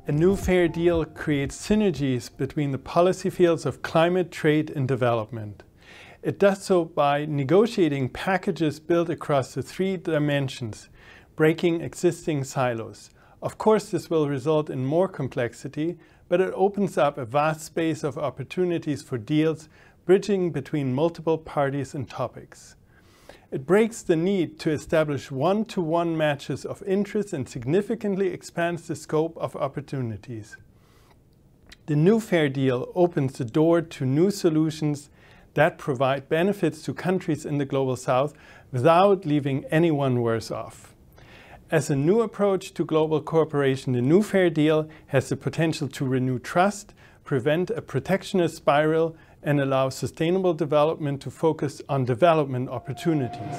A new fair deal creates synergies between the policy fields of climate, trade, and development. It does so by negotiating packages built across the three dimensions, breaking existing silos. Of course, this will result in more complexity, but it opens up a vast space of opportunities for deals bridging between multiple parties and topics. It breaks the need to establish one-to-one matches of interest and significantly expands the scope of opportunities. The new fair deal opens the door to new solutions that provide benefits to countries in the Global South without leaving anyone worse off. As a new approach to global cooperation, the new fair deal has the potential to renew trust, prevent a protectionist spiral, and allow sustainable development to focus on development opportunities.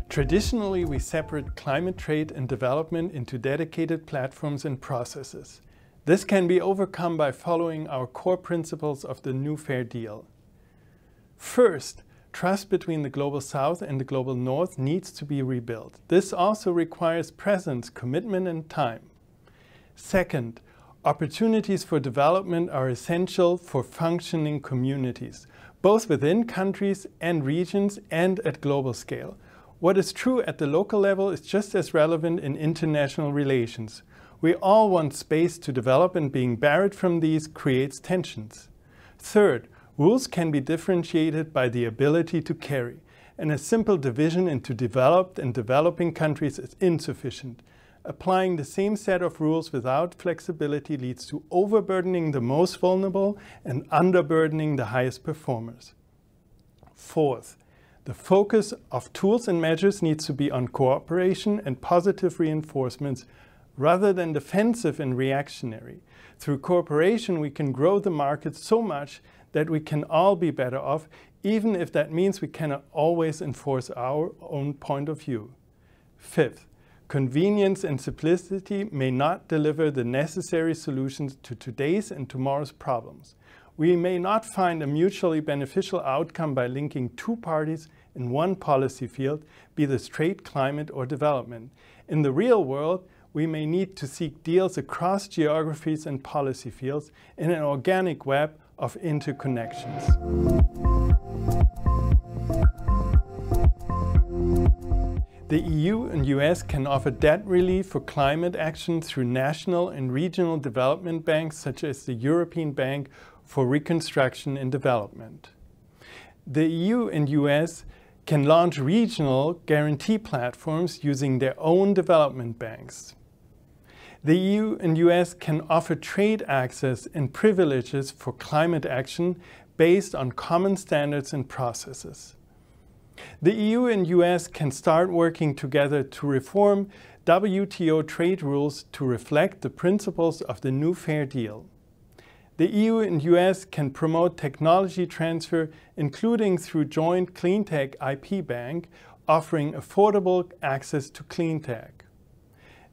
Traditionally, we separate climate trade and development into dedicated platforms and processes. This can be overcome by following our core principles of the new fair deal. First, trust between the Global South and the Global North needs to be rebuilt. This also requires presence, commitment, and time. Second, opportunities for development are essential for functioning communities, both within countries and regions and at global scale. What is true at the local level is just as relevant in international relations. We all want space to develop, and being barred from these creates tensions. Third, rules can be differentiated by the ability to carry, and a simple division into developed and developing countries is insufficient. Applying the same set of rules without flexibility leads to overburdening the most vulnerable and underburdening the highest performers. Fourth, the focus of tools and measures needs to be on cooperation and positive reinforcements rather than defensive and reactionary. Through cooperation, we can grow the market so much that we can all be better off, even if that means we cannot always enforce our own point of view. Fifth, convenience and simplicity may not deliver the necessary solutions to today's and tomorrow's problems. We may not find a mutually beneficial outcome by linking two parties in one policy field, be this trade, climate, or development. In the real world, we may need to seek deals across geographies and policy fields in an organic web of interconnections. The EU and US can offer debt relief for climate action through national and regional development banks such as the European Bank for Reconstruction and Development. The EU and US can launch regional guarantee platforms using their own development banks. The EU and US can offer trade access and privileges for climate action based on common standards and processes. The EU and US can start working together to reform WTO trade rules to reflect the principles of the new fair deal. The EU and US can promote technology transfer, including through joint cleantech IP bank, offering affordable access to cleantech.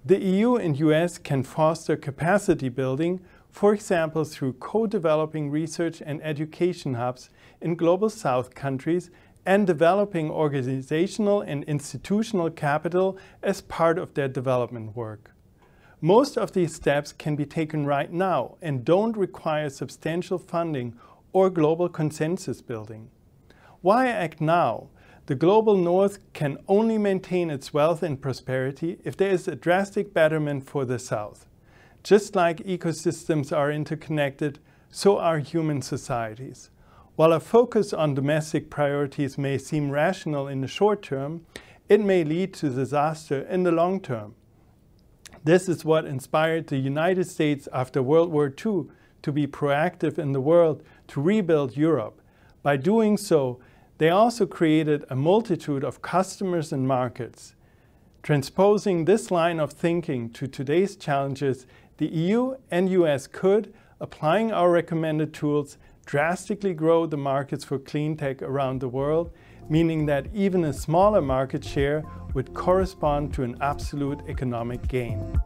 The EU and US can foster capacity building, for example through co-developing research and education hubs in Global South countries and developing organizational and institutional capital as part of their development work. Most of these steps can be taken right now and don't require substantial funding or global consensus building. Why act now? The Global North can only maintain its wealth and prosperity if there is a drastic betterment for the South. Just like ecosystems are interconnected, so are human societies. While a focus on domestic priorities may seem rational in the short term, it may lead to disaster in the long term. This is what inspired the United States after World War II to be proactive in the world to rebuild Europe. By doing so, they also created a multitude of customers and markets. Transposing this line of thinking to today's challenges, the EU and US could, applying our recommended tools, drastically grow the markets for clean tech around the world, meaning that even a smaller market share would correspond to an absolute economic gain.